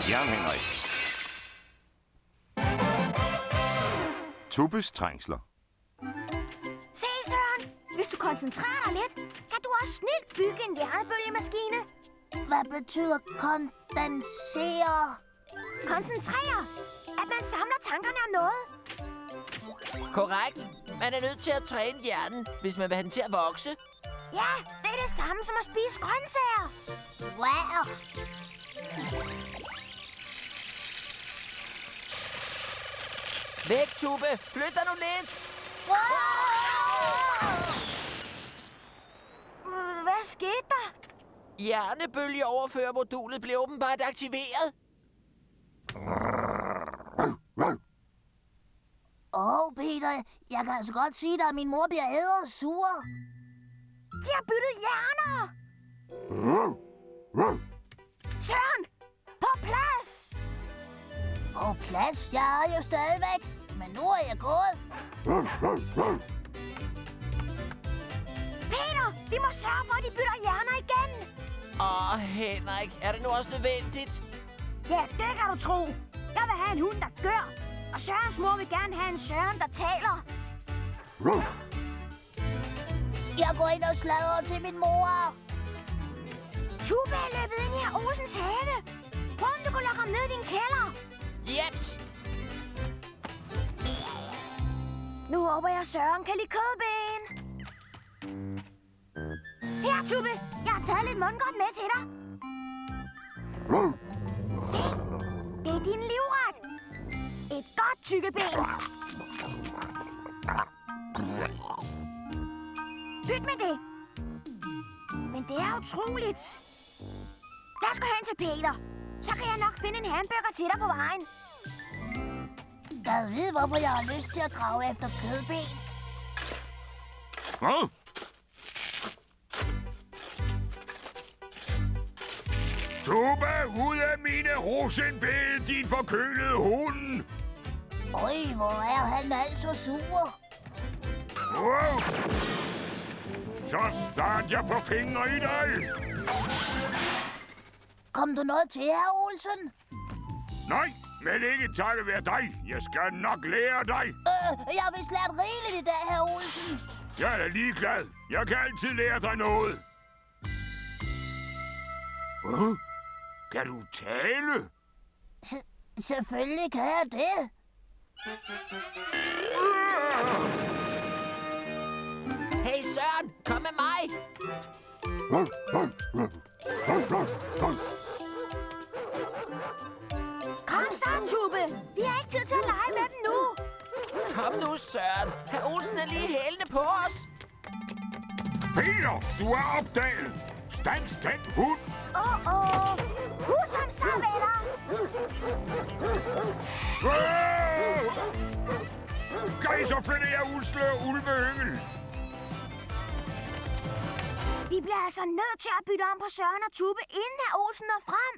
Jan Henrik. Tubbes trængsler. Se, Søren. Hvis du koncentrerer dig lidt, kan du også snilt bygge en hjernebølgemaskine. Hvad betyder kondensere? Koncentrere. At man samler tankerne om noget. Korrekt. Man er nødt til at træne hjernen, hvis man vil have den til at vokse. Ja, det er det samme som at spise grøntsager. Wow. Væk, Tubbe! Flyt dig nu lidt! Hvad skete der? Hjernebølgeoverførermodulet blev åbenbart aktiveret. Peter, jeg kan altså godt sige dig, at min mor bliver æder sur. De har byttet hjerner! Søren! På plads! På plads? Jeg er jo stadigvæk. Men nu er jeg gået. Peter, vi må sørge for, at de bytter hjerner igen. Henrik, er det nu også nødvendigt? Ja, det kan du tro. Jeg vil have en hund, der gør. Og Sørens mor vil gerne have en Søren, der taler. Jeg går ind og sladrer til min mor. Tubbe er løbet ind i herr Olsens have. Prøv om du kunne lokke ham ned i din kælder. Jeps! Nu håber jeg, Søren kan lide kødben. Her, Tubbe. Jeg har taget lidt mundgodt med til dig. Se, det er din livret. Et godt tykkeben. Byt med det. Men det er utroligt. Lad os gå hen til Peter. Så kan jeg nok finde en hamburger til dig på vejen. Jeg ved, hvorfor jeg har lyst til at grave efter kødben. Hvad? Tubbe, ud af mine rosenbede, din forkølede hund! Øj, hvor er han altså sur. Wow. Så start jeg på fingre i dig! Kom du noget til, herr Olsen? Nej, men ikke takket være dig. Jeg skal nok lære dig. Jeg har vist lært rigeligt i dag, herr Olsen. Jeg er ligeglad. Jeg kan altid lære dig noget. Kan du tale? Selvfølgelig kan jeg det. Hey Søren, kom med mig! Kom så, Tubbe. Vi har ikke tid til at lege med dem nu. Kom nu, Søren. Herr Olsen er lige hælende på os. Peter, du er opdaget. Stands den hund. Hus ham så, venner. Så flytter jeg usle og ulveyngel. Vi bliver altså nødt til at bytte om på Søren og Tubbe, inden herr Olsen når frem.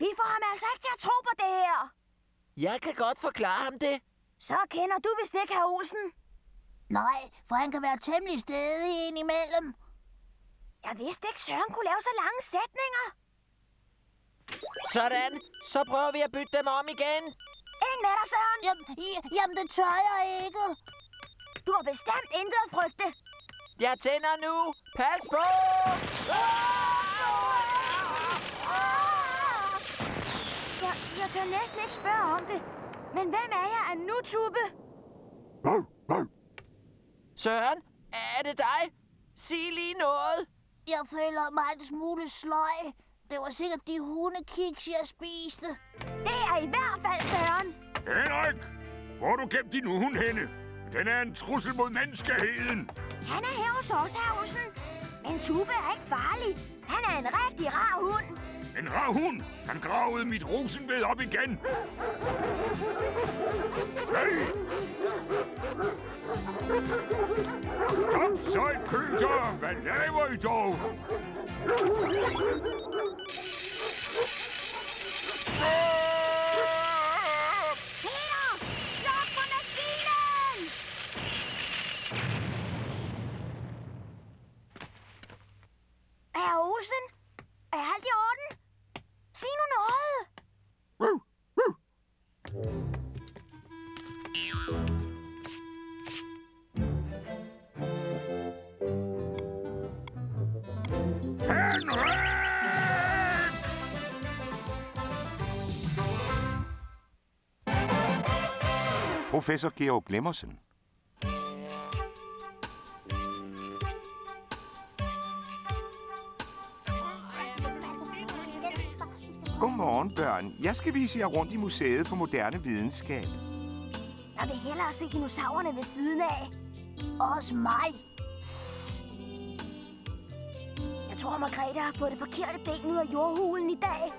Vi får ham altså ikke til at tro på det her. Jeg kan godt forklare ham det. Så kender du vist ikke herr Olsen. Nej, for han kan være temmelig stædig indimellem. Jeg vidste ikke, Søren kunne lave så lange sætninger. Sådan, så prøver vi at bytte dem om igen. Ind med dig, Søren. Jamen, det tør jeg ikke. Du har bestemt intet at frygte. Jeg tænder nu. Pas på! Jeg tør næsten ikke spørge om det. Men hvem er jeg nu, Tubbe? Søren, er det dig? Sig lige noget. Jeg føler mig en smule sløj. Det var sikkert de hundekiks, jeg spiste. Det er i hvert fald Søren. Henrik, hvor har du gemt din hund henne? Den er en trussel mod menneskeheden. Han er her hos os, herr Olsen. Men Tubbe er ikke farlig. Han er en rigtig rar hund. En rar hund? Han gravede mit rosenbed op igen. Hey! Stop så et køter! Hvad laver I dog? Peter! Sluk for maskinen! Professor Georg Glimmersen. Godmorgen, børn. Jeg skal vise jer rundt i Museet for Moderne Videnskab. Jeg vil hellere se dinosaurerne ved siden af. Også mig. Jeg tror, Margrethe har fået det forkerte ben ud af jordhulen i dag.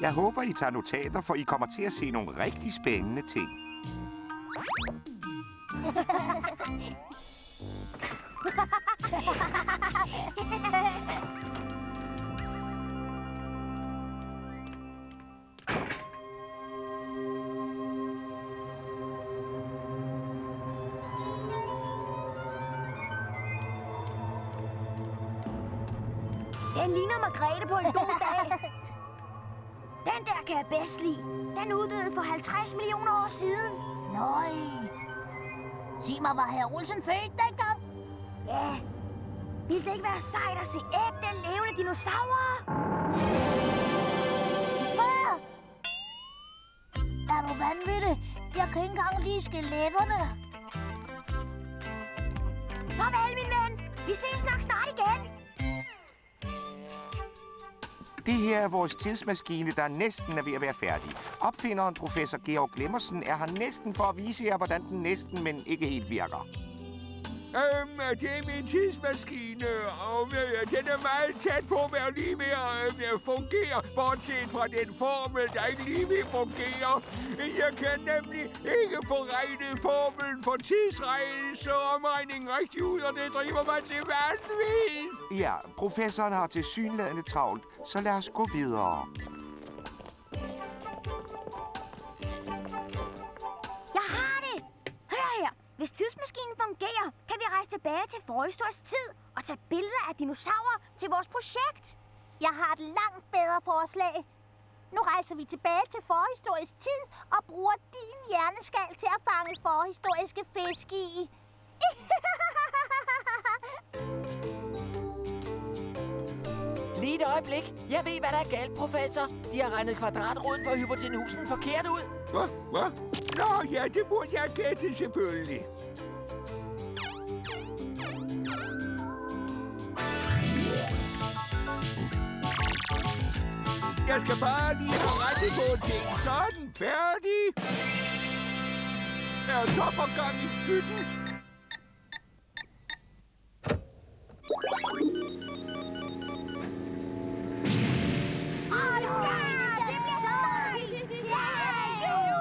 Jeg håber, I tager notater, for I kommer til at se nogle rigtig spændende ting. Den ligner Margrethe på en god dag. Den der kan jeg bedst lide. Den uddøde for 50 millioner år siden. Nøj. Sig mig, var herr Olsen født dengang? Ja. Ville det ikke være sejt at se ægte levende dinosaurer? Er du vanvittig? Jeg kan ikke engang lide skeletterne. Farvel, min ven. Vi ses nok snart igen. Det her er vores tidsmaskine, der næsten er ved at være færdig. Opfinderen, professor Georg Glimmersen, er her næsten for at vise jer, hvordan den næsten, men ikke helt virker. Det er min tidsmaskine, og den er meget tæt på med at lige ved at fungere, bortset fra den formel, der ikke lige vil fungere. Jeg kan nemlig ikke få regnet formelen for tidsrejse og omregningen rigtig ud, og det driver mig til vanvid. Ja, professoren har tilsyneladende travlt, så lad os gå videre. Jeg har det! Hør her! Hvis tidsmaskinen fungerer, kan vi rejse tilbage til forhistorisk tid og tage billeder af dinosaurer til vores projekt. Jeg har et langt bedre forslag. Nu rejser vi tilbage til forhistorisk tid og bruger din hjerneskal til at fange forhistoriske fisk i. Lige et øjeblik. Jeg ved, hvad der er galt, professor. De har regnet kvadratroden for hypotenusen forkert ud. Hvad? Nå ja, det burde jeg gætte selvfølgelig. Jeg skal bare lige få rettet på ting. Sådan, færdig. Jeg er så for gang i bytten.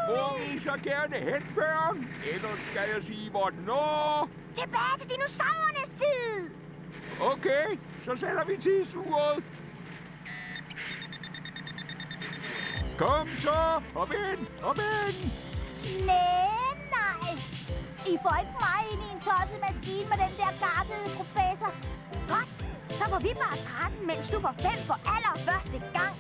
Må I så gerne hen, børn? Ellers skal jeg sige, hvornår? Tilbage til dinosaurernes tid! Okay, så sætter vi tidsuret. Kom så! Op ind! Nej! I får ikke mig ind i en tosset maskine med den der gakkede professor. Godt, så får vi bare 13, mens du får 5 for allerførste gang.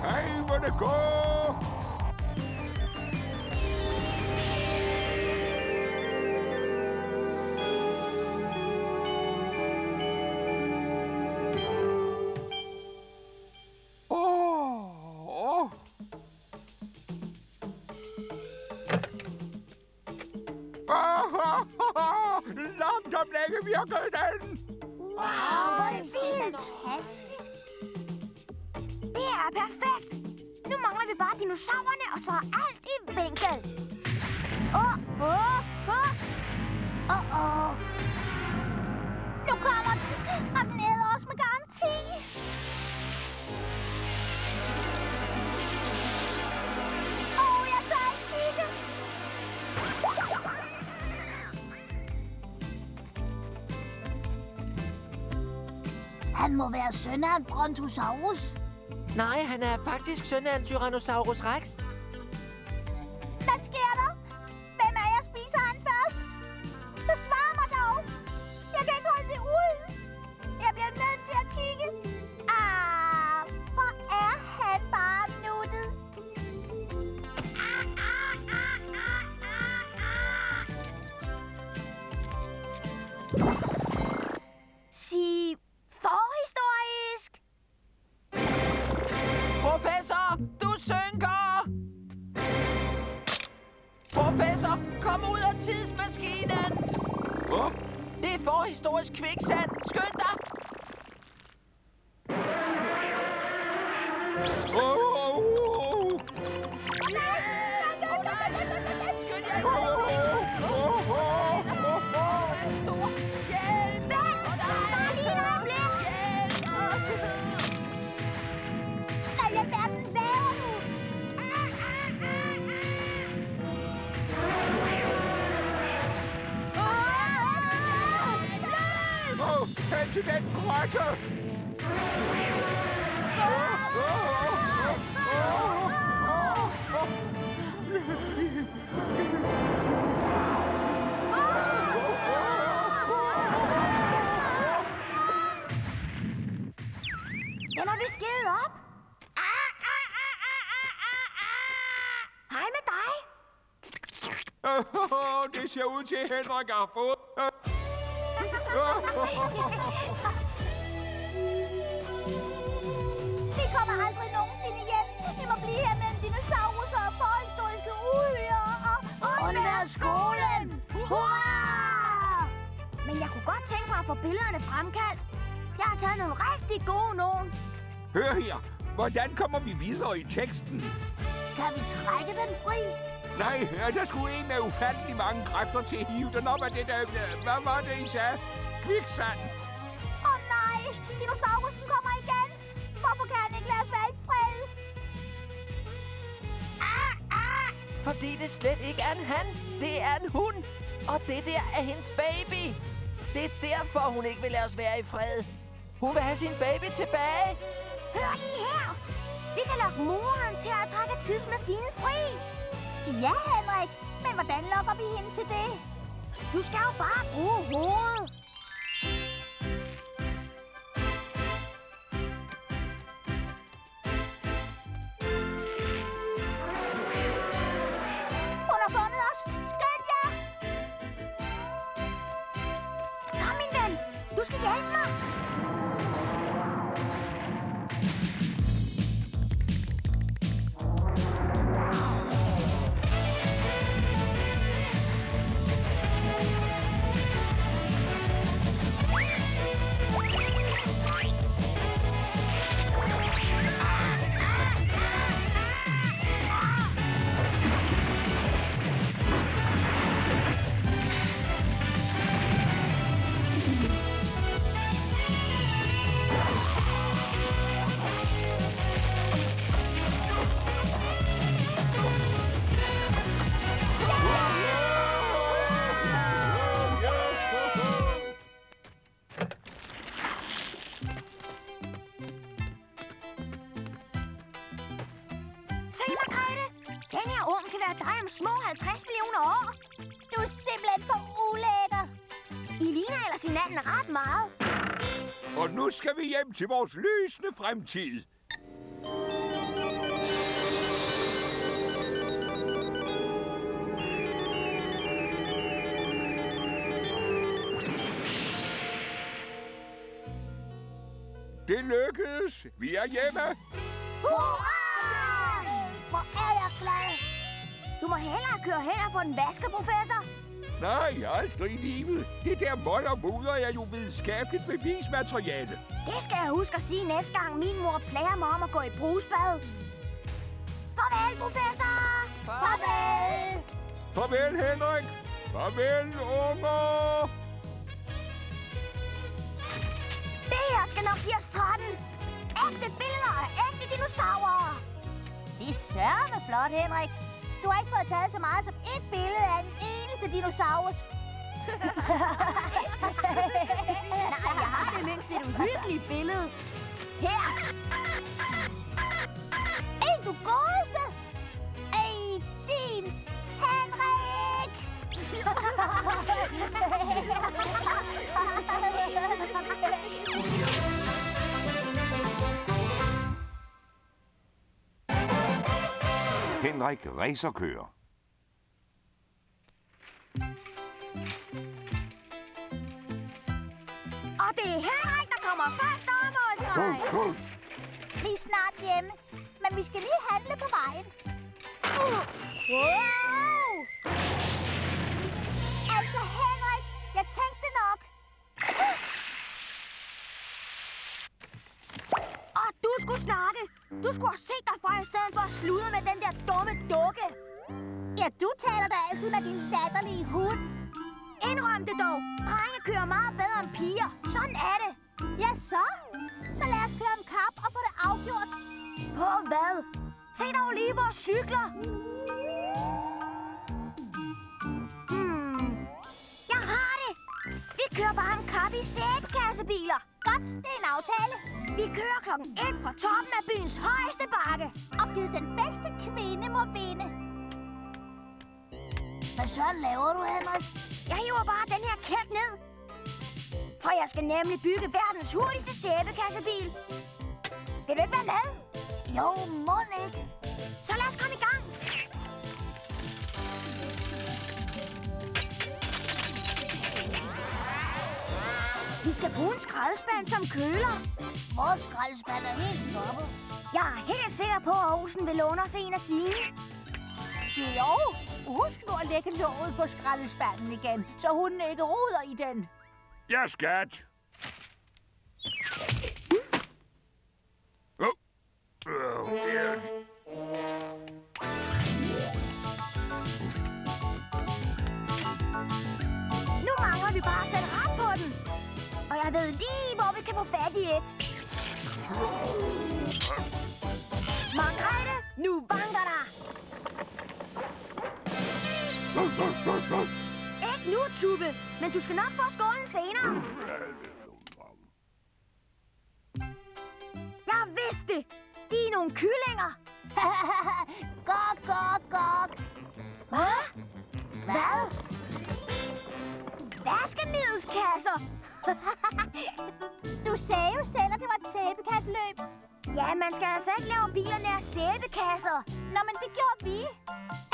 Hej, hvor det går! Langt om længe virkede den! Wow, hvor er det vildt! Fantastisk. Det er perfekt! Nu mangler vi bare dinosaurerne, og så er alt i vinkel. Nu kommer den, og den æder os med garanti. Jeg tager en kigge. Han må være søn af en brontosaurus. Nej, han er faktisk søn af en Tyrannosaurus rex. Hvad sker der? Hvem af jer spiser han først? Så svar mig dog. Jeg kan ikke holde det ud. Jeg bliver nødt til at kigge. Hvor er han bare nuttet. Professor, kom ud af tidsmaskinen! Hvad? Det er forhistorisk kviksand. Skynd dig! Skynd jer! En stor hjælp! Hvad i alverden laver du? Hen til den grotte! Den har vi skidt op. Hej med dig. Det ser ud til, at Henrik har fået... Vi kommer aldrig nogensinde hjem. Vi må blive her mellem dinosaurer og forhistoriske uhyrer og... Universitetsskolen! Hurra! Men jeg kunne godt tænke mig at få billederne fremkaldt. Jeg har taget nogle rigtig gode nogen. Hør her. Hvordan kommer vi videre i teksten? Kan vi trække den fri? Nej, der skulle en med ufattelig mange kræfter til at hive den op af det der... Hvad var det, I sagde? Kviksand. Nej! Dinosaurusen kommer igen! Hvorfor kan han ikke lade os være i fred? Fordi det slet ikke er en han. Det er en hund. Og det der er hendes baby. Det er derfor, hun ikke vil lade os være i fred. Hun vil have sin baby tilbage. Hør lige her. Vi kan lokke moren til at trække tidsmaskinen fri. Ja, Henrik. Men hvordan lokker vi hende til det? Du skal jo bare bruge hovedet. Hun har fundet os. Skynd jer! Kom, min ven. Du skal hjælpe mig. Se, Margrethe. Den her orm kan være dig om små 50 millioner år. Du er simpelthen for ulækker. I ligner ellers hinanden ret meget. Og nu skal vi hjem til vores lysende fremtid. Det lykkedes. Vi er hjemme. Hurra! Hvor er jeg glad. Du må hellere køre hen og få den vasket, professor. Nej, aldrig i livet. Det der møg og mudder er jo videnskabeligt bevismateriale. Det skal jeg huske at sige næste gang min mor plager mig om at gå i brusbad. Farvel, professor! Farvel! Farvel, Henrik. Farvel, unger. Det her skal nok give os 13. Ægte billeder af ægte dinosaurer. Det er sørme flot, Henrik. Du har ikke fået taget så meget som et billede af en eneste dinosaurus. Nej, jeg har det mindst et uhyggeligt billede. Her! Ej, du godeste! Ej, din Henrik! Henrik racerkører. Og det er Henrik, der kommer først over målstregen. Vi er snart hjemme, men vi skal lige handle på vejen. Wow! skulle have set dig fra i stedet for at sludre med den der dumme dukke. Ja, du taler da altid med din latterlige hund. Indrøm det dog. Drenge kører meget bedre end piger. Sådan er det. Ja, så? Så lad os køre om kap og få det afgjort. På hvad? Se dog lige vores cykler. Jeg har det. Vi kører bare om kap i sæbekassebiler. Godt, det er en aftale. Vi kører 1:00 fra toppen af byens højeste bakke. Og givet den bedste kvinde må vinde. Hvad sådan laver du, Henrik? Jeg hiver bare den her kæld ned. For jeg skal nemlig bygge verdens hurtigste sæbekassebil. Vil du ikke være med? Jo, må ikke. Så lad os komme i gang. Vi skal bruge en skraldespand som køler. Vores skraldespand er helt stoppet. Jeg er helt sikker på, at Olsen vil låne os en af sine. Jo, husk nu at lægge låget på skraldespanden igen, så hunden ikke roder i den. Ja, skat. Yes. Nu mangler vi bare at sætte ret på den. Og jeg ved lige, hvor vi kan få fat i et. Margrethe, nu banker der. Ikke nu, Tube, men du skal nok få skålen senere. Jeg vidste det. De er nogle kyllinger. Gok, gok, gok. Hvad? Hvad? Vaskemiddelskasser. Du sagde jo selv, at det var et sæbekasseløb. Ja, man skal altså ikke lave bilerne af sæbekasser. Nå, men det gjorde vi.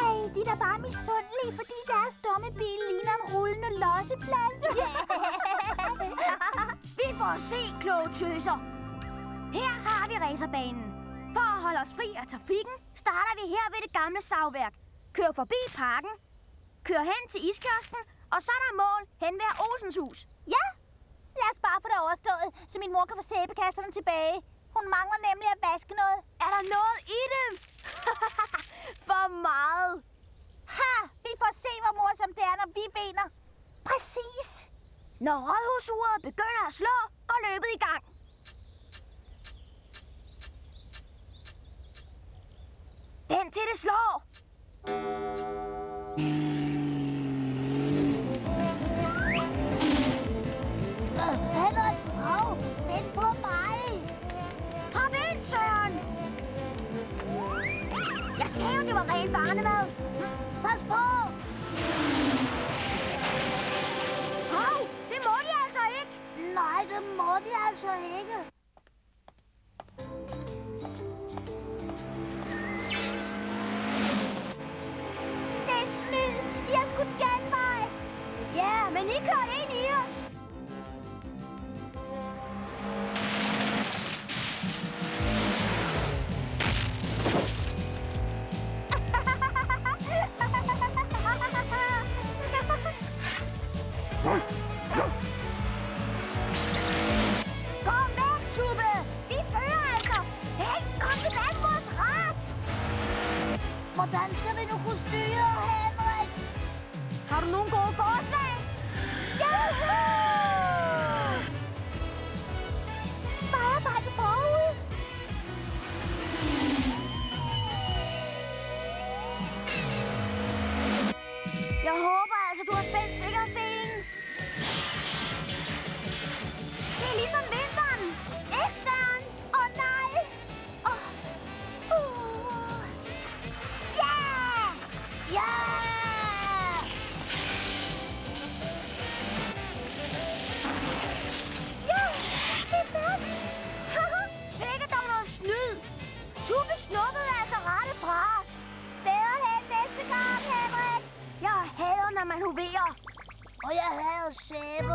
Ej, de er da bare misundelige, fordi deres dumme bil ligner en rullende losseplads. Vi får se, kloge tøser. Her har vi racerbanen. For at holde os fri af trafikken, starter vi her ved det gamle savværk. Kører forbi parken, kører hen til iskiosken, og så er der mål hen ved Olsens hus. Ja, lad os bare få det overstået, så min mor kan få sæbekasserne tilbage. Hun mangler nemlig at vaske noget. Er der noget i dem? For meget. Ha! Vi får se, hvor morsomt det er, når vi vinder. Præcis. Når rådhusuret begynder at slå, går løbet i gang. Den til det slår. Henrik, vent på mig. Hop ind, Søren. Jeg sagde jo, det var ren barnemad. Pas på. Hov, det må de altså ikke. Nej, det må de altså ikke. Det er snyd. I har skudt genvej. Ja, men I kørte ind i os. Kom væk, Tube. Vi fører altså. Hey, kom tilbage på vores ret. Hvordan skal vi nu kunne styre, Henrik? Har du nogle gode forslag? Juhu! Vejarbejde forud. Jeg håber altså, du har spændt sikkerhedsselen. Det er ligesom vinteren. Ikke, Søren? Nej! Ja! Ja! Ja! Vi vandt! Sikkert dog noget snyd. Tube snuppede altså rette fra os. Bedre held næste gang, Henrik! Jeg hader, når man hoverer. Og jeg hader sæbe.